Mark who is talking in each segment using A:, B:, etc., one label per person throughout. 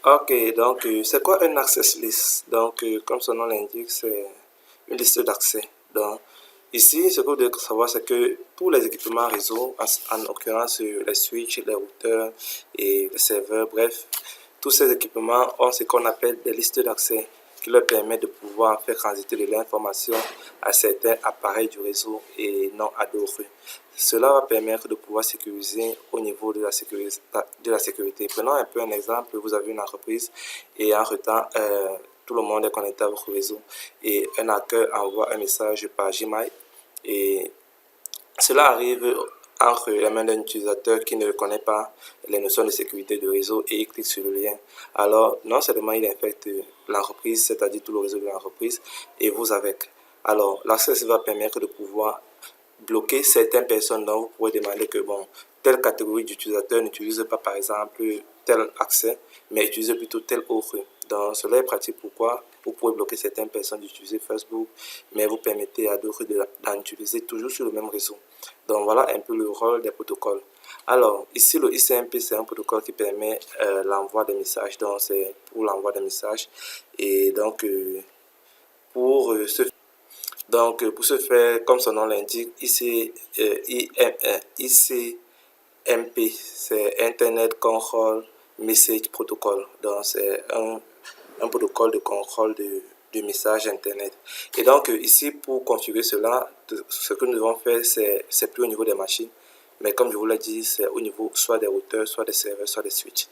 A: Ok, donc c'est quoi un access list? Donc, comme son nom l'indique, c'est une liste d'accès. Donc, ici, ce que vous devez savoir, c'est que tous les équipements réseau, en l'occurrence les switches, les routeurs et les serveurs, bref, tous ces équipements ont ce qu'on appelle des listes d'accès qui leur permettent de pouvoir faire transiter de l'information à certains appareils du réseau et non à d'autres. Cela va permettre de pouvoir sécuriser au niveau de la sécurité. Prenons un peu un exemple, vous avez une entreprise et en temps, tout le monde est connecté à votre réseau et un hacker envoie un message par Gmail et cela arrive entre les mains d'un utilisateur qui ne connaît pas les notions de sécurité de réseau et il clique sur le lien. Alors, non seulement il infecte l'entreprise, c'est-à-dire tout le réseau de l'entreprise, et vous avec. Alors, l'accès va permettre de pouvoir bloquer certaines personnes dont vous pouvez demander que, bon, telle catégorie d'utilisateurs n'utilise pas, par exemple, tel accès, mais utilise plutôt tel autre. Donc, cela est pratique. Pourquoi vous pouvez bloquer certaines personnes d'utiliser Facebook, mais vous permettez à d'autres d'en utiliser toujours sur le même réseau. Donc, voilà un peu le rôle des protocoles. Alors, ici, le ICMP, c'est un protocole qui permet l'envoi des messages. Donc, c'est pour l'envoi des messages. Et donc, pour ce faire, comme son nom l'indique, ICMP, c'est Internet Control Message Protocol. Donc, c'est un protocole de contrôle de messages Internet. Et donc, ici, pour configurer cela, ce que nous devons faire, c'est plus au niveau des machines, mais comme je vous l'ai dit, c'est au niveau soit des routeurs, soit des serveurs, soit des switches.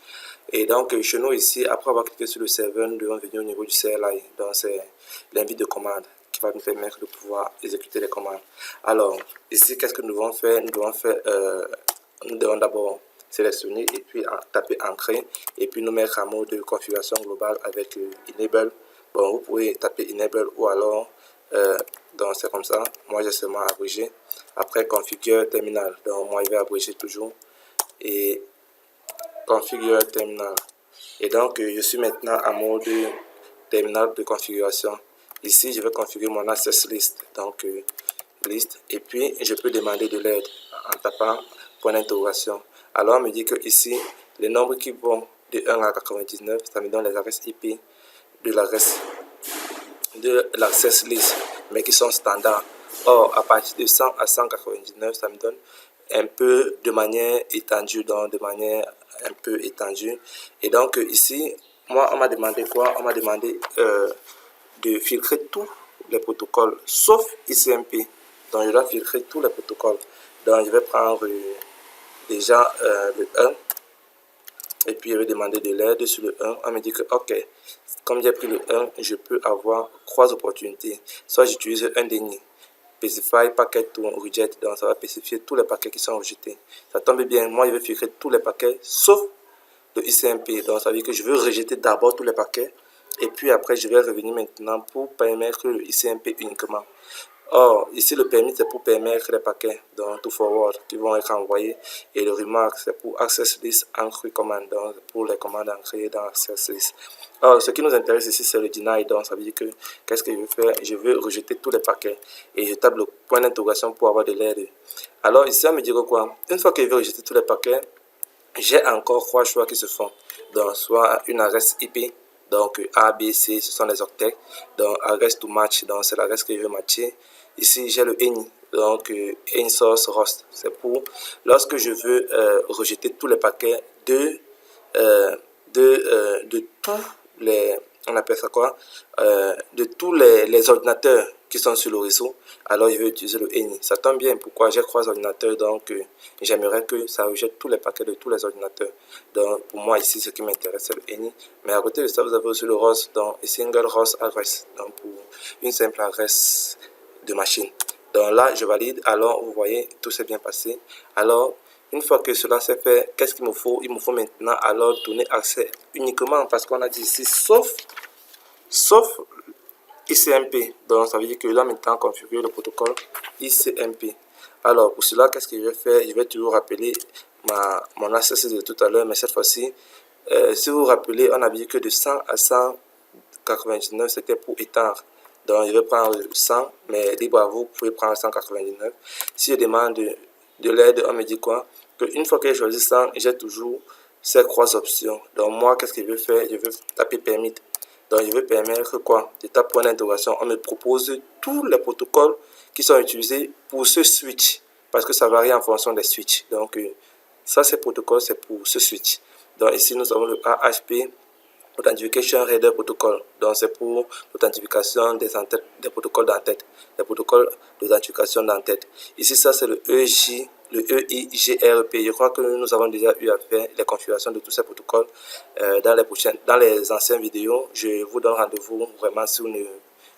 A: Et donc, chez nous ici, après avoir cliqué sur le serveur, nous devons venir au niveau du CLI. Donc, c'est l'invite de commande qui va nous permettre de pouvoir exécuter les commandes. Alors, ici, qu'est-ce que nous devons faire? Nous devons d'abord sélectionner et puis taper Entrée et puis nous mettre en mode de configuration globale avec Enable. Bon, vous pouvez taper Enable ou alors, donc c'est comme ça. Moi, j'ai seulement abrégé. Après, configure terminal. Donc, moi, je vais abréger toujours. Et configure terminal. Et donc, je suis maintenant en mode terminal de configuration. Ici, je vais configurer mon access list. Donc, liste. Et puis, je peux demander de l'aide en tapant point d'interrogation. Alors, on me dit que ici, les nombres qui vont de 1 à 99, ça me donne les adresses IP de l'access list, mais qui sont standards. Or, à partir de 100 à 199, ça me donne un peu de manière étendue, donc de manière un peu étendue. Et donc, ici, moi, on m'a demandé quoi? On m'a demandé de filtrer tous les protocoles, sauf ICMP. Donc, je dois filtrer tous les protocoles. Donc, je vais prendre déjà le 1. Et puis, je vais demander de l'aide sur le 1. On me dit que, OK, comme j'ai pris le 1, je peux avoir 3 opportunités. Soit j'utilise un déni. Specify packet to reject. Donc, ça va spécifier tous les paquets qui sont rejetés. Ça tombe bien. Moi, je vais filtrer tous les paquets, sauf le ICMP. Donc, ça veut dire que je veux rejeter d'abord tous les paquets. Et puis après, je vais revenir maintenant pour permettre le ICMP uniquement. Or, ici, le permis, c'est pour permettre les paquets, donc to forward, qui vont être envoyés. Et le remark, c'est pour access list entry command, donc pour les commandes ancrées dans access list. Or, ce qui nous intéresse ici, c'est le deny. Donc, ça veut dire que, qu'est-ce que je veux faire? Je veux rejeter tous les paquets. Et je tape le point d'interrogation pour avoir de l'aide. Alors, ici, on me dit quoi? Une fois que je veux rejeter tous les paquets, j'ai encore 3 choix qui se font. Donc, soit une adresse IP, donc A, B, C, ce sont les octets. Donc, adresse to match, donc c'est l'adresse que je veux matcher. Ici, j'ai le ENI, donc ENI source host. C'est pour lorsque je veux rejeter tous les paquets de tous les, on appelle ça quoi, de tous les ordinateurs qui sont sur le réseau, alors je vais utiliser le ENI. Ça tombe bien, pourquoi j'ai 3 ordinateurs, donc j'aimerais que ça rejette tous les paquets de tous les ordinateurs. Donc pour moi ici, ce qui m'intéresse, c'est le ENI. Mais à côté de ça, vous avez aussi le ROS, donc single ROS address, donc pour une simple adresse de machine. Donc là, je valide, alors vous voyez, tout s'est bien passé. Alors, une fois que cela s'est fait, qu'est-ce qu'il me faut? Il me faut maintenant alors donner accès uniquement, parce qu'on a dit ici, sauf ICMP. Donc, ça veut dire que là, maintenant, configurer le protocole ICMP. Alors, pour cela, qu'est-ce que je vais faire? Je vais toujours rappeler mon access de tout à l'heure, mais cette fois-ci, si vous vous rappelez, on a dit que de 100 à 199, c'était pour étendre. Donc, je vais prendre 100, mais libre à vous, vous pouvez prendre 199. Si je demande de l'aide, on me dit quoi? Qu'une fois que j'ai choisi 100, j'ai toujours ces 3 options. Donc moi, qu'est-ce que je veux faire? Je veux taper permit. Donc je veux permettre quoi? Je tape point d'interrogation. On me propose tous les protocoles qui sont utilisés pour ce switch, parce que ça varie en fonction des switches. Donc ça, ces protocoles, c'est pour ce switch. Donc ici, nous avons le AHP Authentication Header Protocol. Donc c'est pour l'authentification des protocoles d'entête, des protocoles d'authentification d'entête. Ici, ça c'est le EIGRP. Je crois que nous avons déjà eu à faire les configurations de tous ces protocoles dans les anciennes vidéos. Je vous donne rendez-vous vraiment si vous ne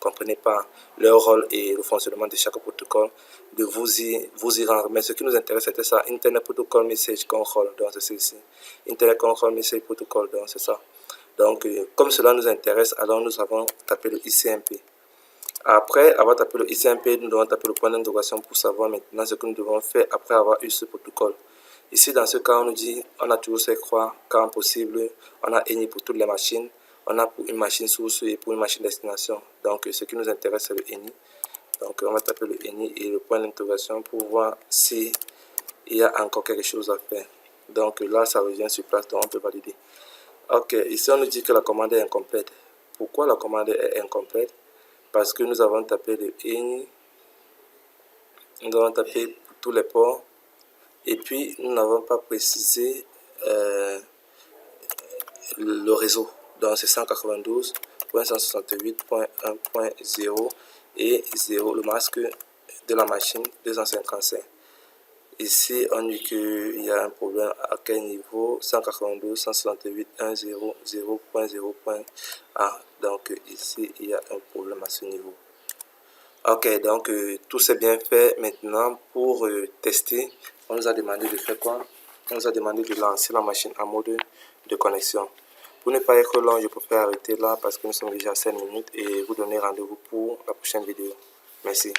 A: comprenez pas leur rôle et le fonctionnement de chaque protocole, de vous y rendre. Mais ce qui nous intéresse, c'était ça, Internet Protocol Message Control. Donc c'est ceci, Internet Control Message Protocol. Donc c'est ça. Donc, comme cela nous intéresse, alors nous avons tapé le ICMP. Après avoir tapé le ICMP, nous devons taper le point d'interrogation pour savoir maintenant ce que nous devons faire après avoir eu ce protocole. Ici, dans ce cas, on nous dit, on a toujours ces croix, quand possible, on a ENI pour toutes les machines, on a pour une machine source et pour une machine destination. Donc, ce qui nous intéresse, c'est le ENI. Donc, on va taper le ENI et le point d'interrogation pour voir s'il y a encore quelque chose à faire. Donc, là, ça revient sur place, donc on peut valider. Ok, ici on nous dit que la commande est incomplète. Pourquoi la commande est incomplète? Parce que nous avons tapé le ENI, nous avons tapé pour tous les ports, et puis nous n'avons pas précisé le réseau. Donc c'est 192.168.1.0 et 0, le masque de la machine 255. Ici, on dit qu'il y a un problème à quel niveau? 192.168.1.0.0.1. Donc ici, il y a un problème à ce niveau. Ok, donc tout c'est bien fait. Maintenant, pour tester, on nous a demandé de faire quoi? On nous a demandé de lancer la machine en mode de connexion. Pour ne pas être long, je préfère arrêter là parce que nous sommes déjà à 5 minutes et vous donner rendez-vous pour la prochaine vidéo. Merci.